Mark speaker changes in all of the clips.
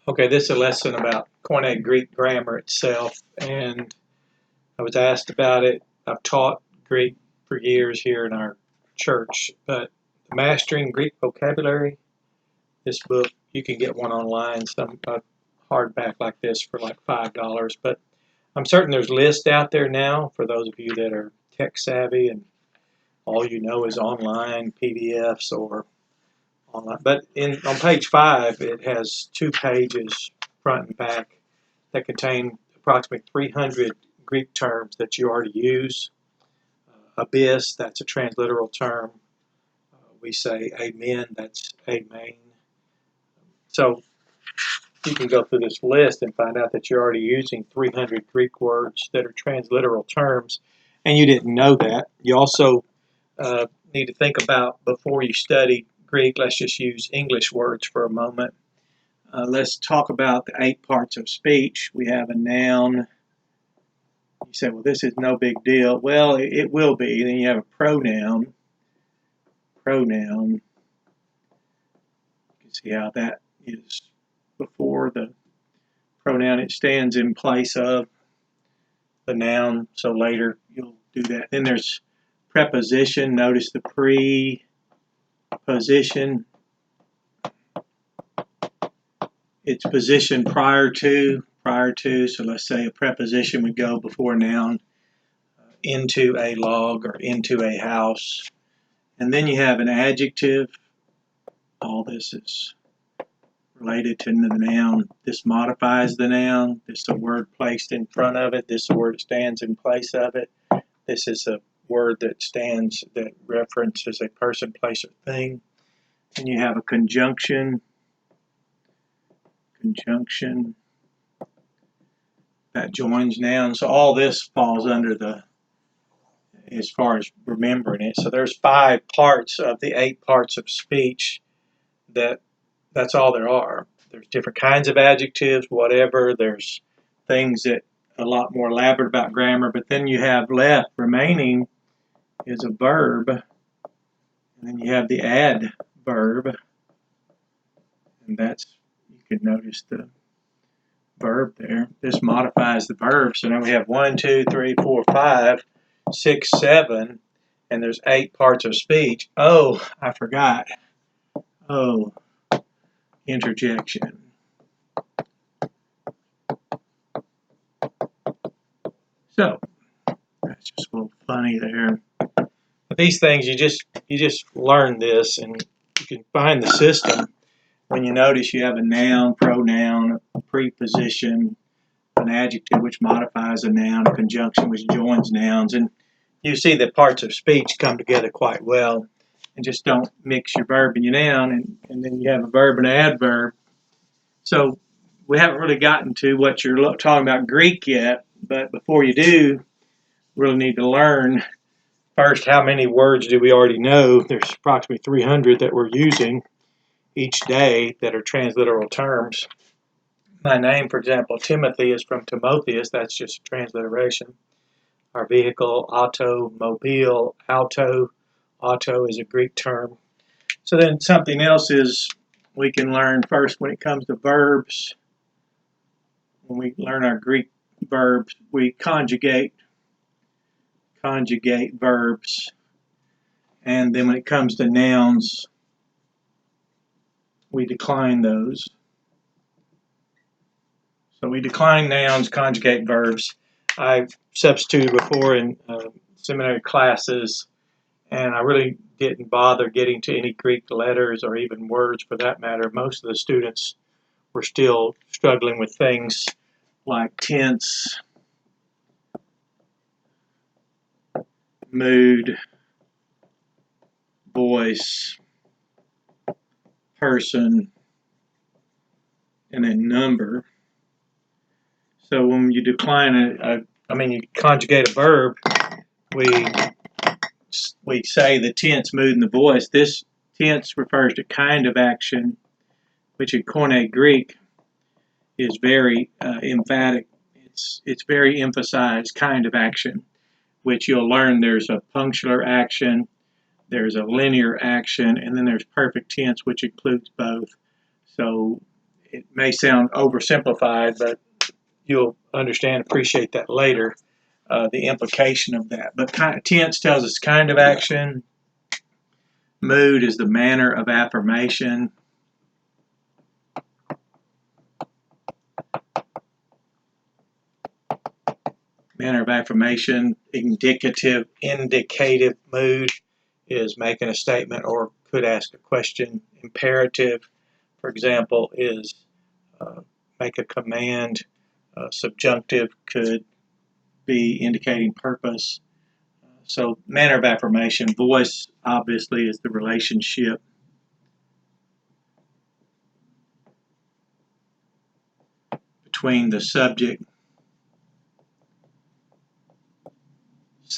Speaker 1: Okay, this is a lesson about Koine Greek grammar itself, and I was asked about it. I've taught Greek for years here in our church, but Mastering Greek Vocabulary, this book, you can get one online, some hardback like this for like $5, but I'm certain there's lists out there now for those of you that are tech savvy and all you know is online PDFs or online. But on page 5, it has 2 pages, front and back, that contain approximately 300 Greek terms that you already use. Abyss, that's a transliteral term. We say amen, that's amen. So you can go through this list and find out that you're already using 300 Greek words that are transliteral terms, and you didn't know that. You also need to think about, before you study Greek, let's just use English words for a moment. Let's talk about the 8 parts of speech. We have a noun. You say, well, this is no big deal. Well, it will be. Then you have a pronoun. Pronoun. You can see how that is before the pronoun. It stands in place of the noun. So later you'll do that. Then there's preposition. Notice the preposition. It's position prior to. So let's say a preposition would go before a noun, into a log or into a house. And then you have an adjective. All this is related to the noun. This modifies the noun. This is a word placed in front of it. This word stands in place of it. This is a word that references a person, place, or thing. And you have a conjunction. Conjunction that joins nouns. So all this falls under as far as remembering it. So there's 5 parts of the 8 parts of speech. That's all there are. There's different kinds of adjectives, whatever. There's things that are a lot more elaborate about grammar, but then you have remaining is a verb, and then you have the adverb, and you can notice the verb there. This modifies the verb. So now we have 1, 2, 3, 4, 5, 6, 7, and there's 8 parts of speech. Oh, I forgot. Oh, interjection. So that's just a little funny there. But these things, you just learn this, and you can find the system when you notice you have a noun, pronoun, a preposition, an adjective which modifies a noun, a conjunction which joins nouns, and you see that parts of speech come together quite well, and just don't mix your verb and your noun, and then you have a verb and an adverb. So we haven't really gotten to what you're talking about Greek yet, but before you do, we really need to learn first, how many words do we already know? There's approximately 300 that we're using each day that are transliteral terms. My name, for example, Timothy, is from Timotheus. That's just transliteration. Our vehicle, automobile, auto. Auto is a Greek term. So then something else is we can learn first when it comes to verbs. When we learn our Greek verbs, we conjugate verbs. And then when it comes to nouns, we decline those. So we decline nouns, conjugate verbs. I've substituted before in seminary classes, and I really didn't bother getting to any Greek letters or even words for that matter. Most of the students were still struggling with things like tense, mood, voice, person, and then number. So when you decline you conjugate a verb, we say the tense, mood, and the voice. This tense refers to kind of action, which in Koine Greek is very emphatic. It's very emphasized kind of action, which you'll learn there's a punctular action, there's a linear action, and then there's perfect tense, which includes both. So it may sound oversimplified, but you'll understand, appreciate that later, the implication of that. But tense tells us kind of action. Mood is the manner of affirmation. Manner of affirmation. Indicative mood is making a statement or could ask a question. Imperative, for example, is make a command. Subjunctive could be indicating purpose. So manner of affirmation. Voice, obviously, is the relationship between the subject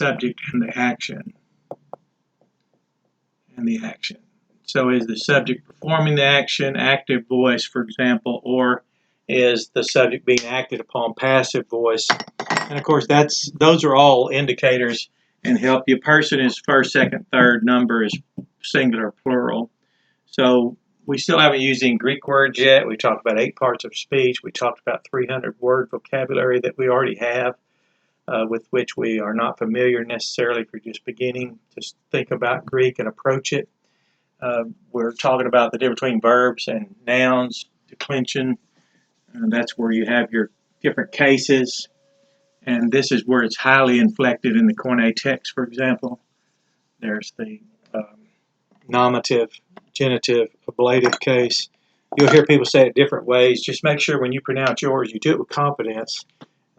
Speaker 1: and the action. So is the subject performing the action, active voice, for example, or is the subject being acted upon, passive voice? And of course, those are all indicators and help you. Person is first, second, third. Number is singular, plural. So we still haven't used any Greek words yet. We talked about 8 parts of speech. We talked about 300 word vocabulary that we already have, with which we are not familiar necessarily if you're just beginning to think about Greek and approach it. We're talking about the difference between verbs and nouns, declension, and that's where you have your different cases. And this is where it's highly inflected in the Koine text, for example. There's the nominative, genitive, ablative case. You'll hear people say it different ways. Just make sure when you pronounce yours, you do it with confidence.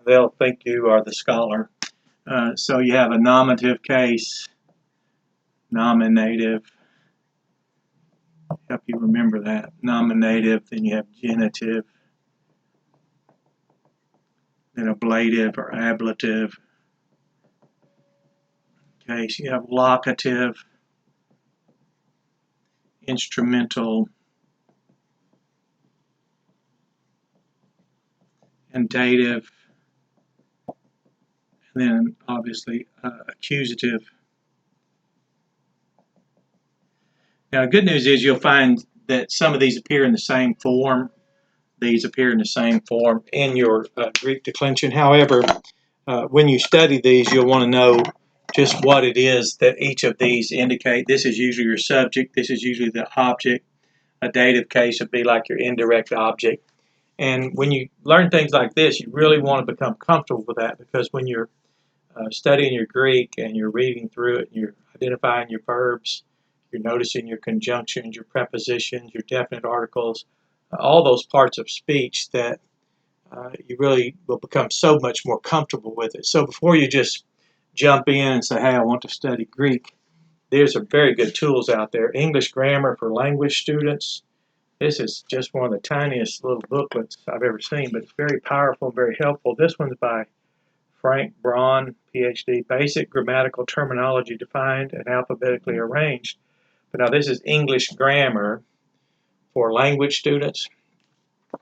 Speaker 1: They'll think you are the scholar. So you have a nominative case, nominative. Help you remember that. Nominative, then you have genitive, then ablative or ablative case. You have locative, instrumental, and dative, and then obviously accusative. Now, the good news is you'll find that some of these appear in the same form. These appear in the same form in your Greek declension. However, when you study these, you'll want to know just what it is that each of these indicate. This is usually your subject. This is usually the object. A dative case would be like your indirect object. And when you learn things like this, you really want to become comfortable with that, because when you're studying your Greek and you're reading through it, and you're identifying your verbs, you're noticing your conjunctions, your prepositions, your definite articles, all those parts of speech that you really will become so much more comfortable with it. So before you just jump in and say, hey, I want to study Greek, there's some very good tools out there. English Grammar for Language Students. This is just one of the tiniest little booklets I've ever seen, but it's very powerful, very helpful. This one's by Frank Braun, PhD, Basic Grammatical Terminology Defined and Alphabetically Arranged. But now this is English Grammar for Language Students.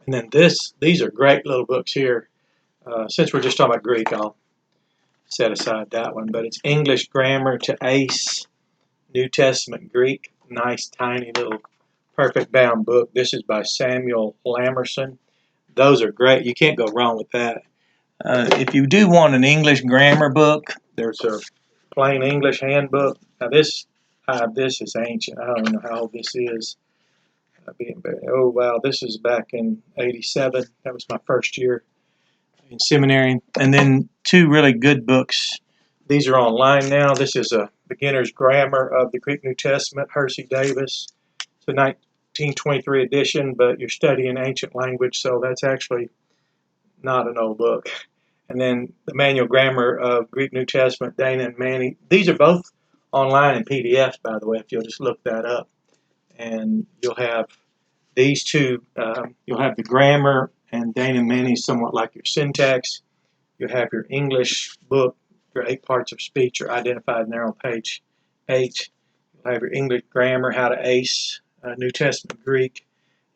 Speaker 1: And then these are great little books here. Since we're just talking about Greek, I'll set aside that one. But it's English Grammar to Ace, New Testament Greek. Nice, tiny little perfect bound book. This is by Samuel Lamerson. Those are great. You can't go wrong with that. If you do want an English grammar book, there's a plain English handbook. Now this is ancient. I don't know how old this is. Oh wow, this is back in '87. That was my first year in seminary. And then 2 really good books. These are online now. This is a Beginner's Grammar of the Greek New Testament, Hersey Davis. It's a 1923 edition, but you're studying ancient language, so that's actually not an old book. And then the Manual Grammar of Greek New Testament, Dana Mantey. These are both online in PDFs, by the way, if you'll just look that up. And you'll have these 2. You'll have the grammar, and Dana Mantey is somewhat like your syntax. You'll have your English book. Your 8 parts of speech are identified there on page 8. You'll have your English grammar, how to ace New Testament Greek,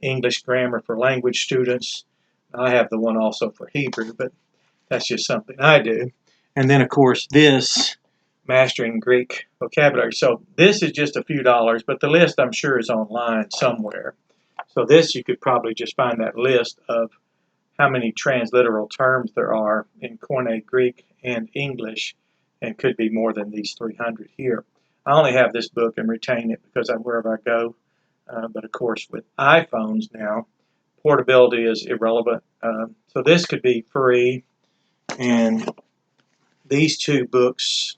Speaker 1: English grammar for language students. I have the one also for Hebrew, but that's just something I do. And then, of course, this, Mastering Greek Vocabulary. So this is just a few dollars, but the list, I'm sure, is online somewhere. So this, you could probably just find that list of how many transliteral terms there are in Koine Greek and English, and could be more than these 300 here. I only have this book and retain it because I'm wherever I go. But of course, with iPhones now, portability is irrelevant. So this could be free, and these two books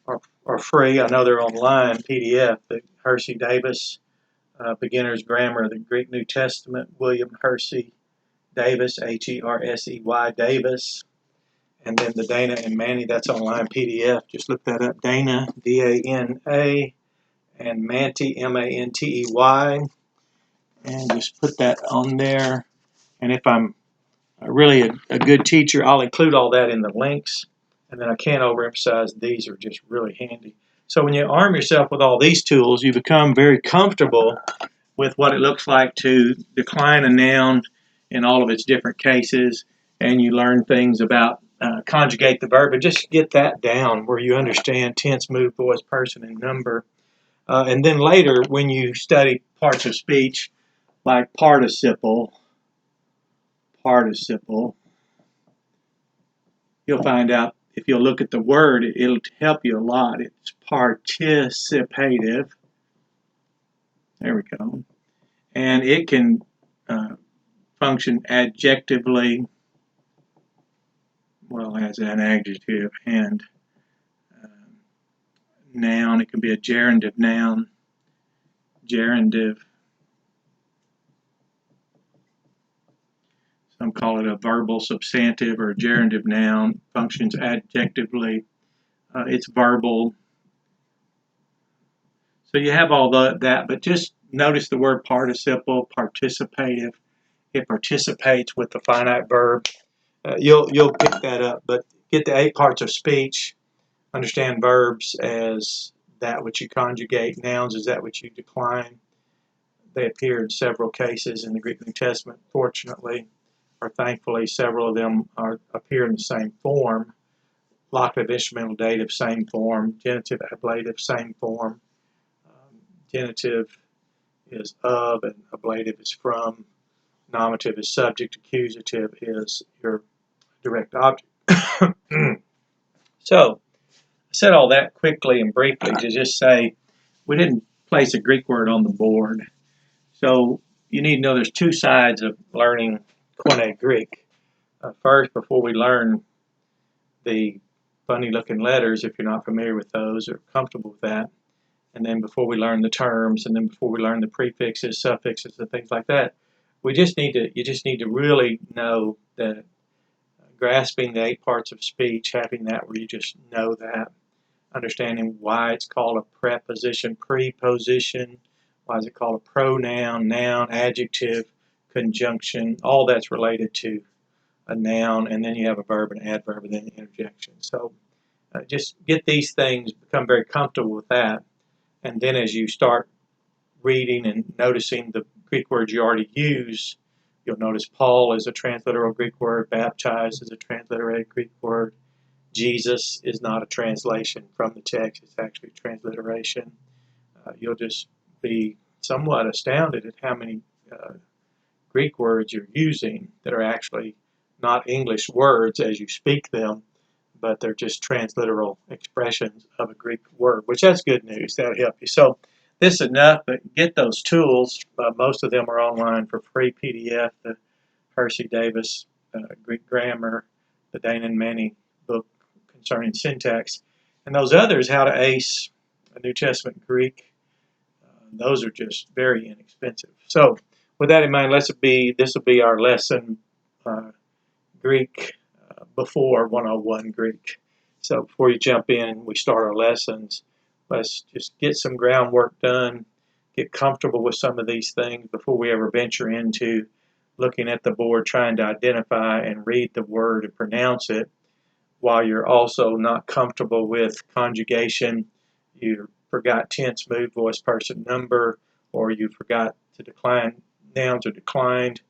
Speaker 1: are free. I know they're online, PDF. The Hersey Davis, Beginner's Grammar of the Greek New Testament, William Hersey Davis, Hersey Davis, and then the Dana and Mantey, that's online PDF. Just look that up, Dana, D-A-N-A, and Mantey, M-A-N-T-E-Y, and just put that on there. And if I'm really a good teacher, I'll include all that in the links. And then I can't overemphasize, these are just really handy. So when you arm yourself with all these tools, you become very comfortable with what it looks like to decline a noun in all of its different cases, and you learn things about conjugate the verb, and just get that down where you understand tense, mood, voice, person, and number. And then later, when you study parts of speech like participle, you'll find out, if you'll look at the word, it'll help you a lot. It's participative. There we go. And it can function adjectively, well, as an adjective, and noun. It can be a gerundive noun, gerundive. Some call it a verbal substantive or a gerundive noun. Functions adjectively. It's verbal. So you have all that, but just notice the word participle, participative. It participates with the finite verb. You'll pick that up, but get the 8 parts of speech. Understand verbs as that which you conjugate, nouns as that which you decline. They appear in several cases in the Greek New Testament, fortunately, or thankfully. Several of them appear in the same form. Locative, instrumental, dative, same form. Genitive, ablative, same form. Genitive is of, and ablative is from. Nominative is subject. Accusative is your direct object. So, I said all that quickly and briefly to just say we didn't place a Greek word on the board. So you need to know there's 2 sides of learning Koine Greek. First, before we learn the funny-looking letters, if you're not familiar with those or comfortable with that, and then before we learn the terms, and then before we learn the prefixes, suffixes, and things like that, you just need to really know that grasping the 8 parts of speech, having that where you just know that, understanding why it's called a preposition, preposition, why is it called a pronoun, noun, adjective, conjunction, all that's related to a noun, and then you have a verb and adverb, and then the interjection. So just get these things, become very comfortable with that, and then as you start reading and noticing the Greek words you already use, you'll notice Paul is a transliteral Greek word, baptized is a transliterated Greek word, Jesus is not a translation from the text, it's actually a transliteration. You'll just be somewhat astounded at how many Greek words you're using that are actually not English words as you speak them, but they're just transliteral expressions of a Greek word, which that's good news. That'll help you. So this is enough, but get those tools. Most of them are online for free PDF, the Hersey Davis Greek Grammar, the Dana Mantey book concerning syntax, and those others, How to Ace a New Testament Greek, those are just very inexpensive. So with that in mind, this will be our lesson, Greek before 101 Greek. So before you jump in, we start our lessons. Let's just get some groundwork done, get comfortable with some of these things before we ever venture into looking at the board, trying to identify and read the word and pronounce it, while you're also not comfortable with conjugation. You forgot tense, mood, voice, person, number, or you forgot to decline, nouns are declined,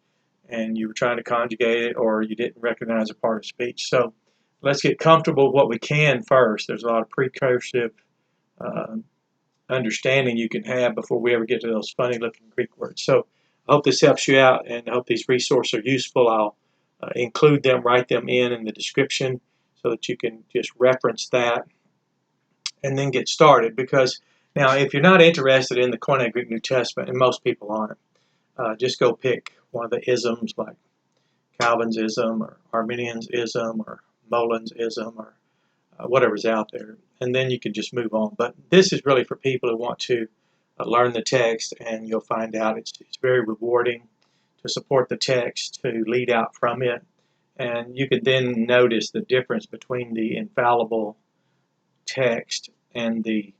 Speaker 1: and you were trying to conjugate it, or you didn't recognize a part of speech. So let's get comfortable with what we can first. There's a lot of precursive understanding you can have before we ever get to those funny looking Greek words. So I hope this helps you out, and I hope these resources are useful. I'll include them, write them in the description so that you can just reference that and then get started. Because now, if you're not interested in the Koine Greek New Testament, and most people aren't, just go pick one of the isms like Calvin's ism or Arminian's ism or Molin's ism or whatever's out there, and then you can just move on. But this is really for people who want to learn the text, and you'll find out it's very rewarding to support the text, to lead out from it, and you can then notice the difference between the infallible text and the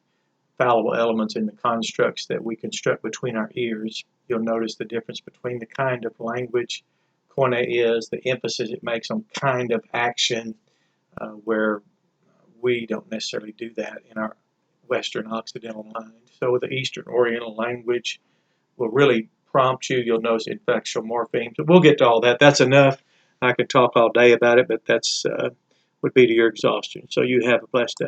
Speaker 1: fallible elements in the constructs that we construct between our ears. You'll notice the difference between the kind of language Koine is, the emphasis it makes on kind of action, where we don't necessarily do that in our Western Occidental mind. So the Eastern Oriental language will really prompt you. You'll notice inflectional morphemes. We'll get to all that. That's enough. I could talk all day about it, but that's would be to your exhaustion. So you have a blessed day.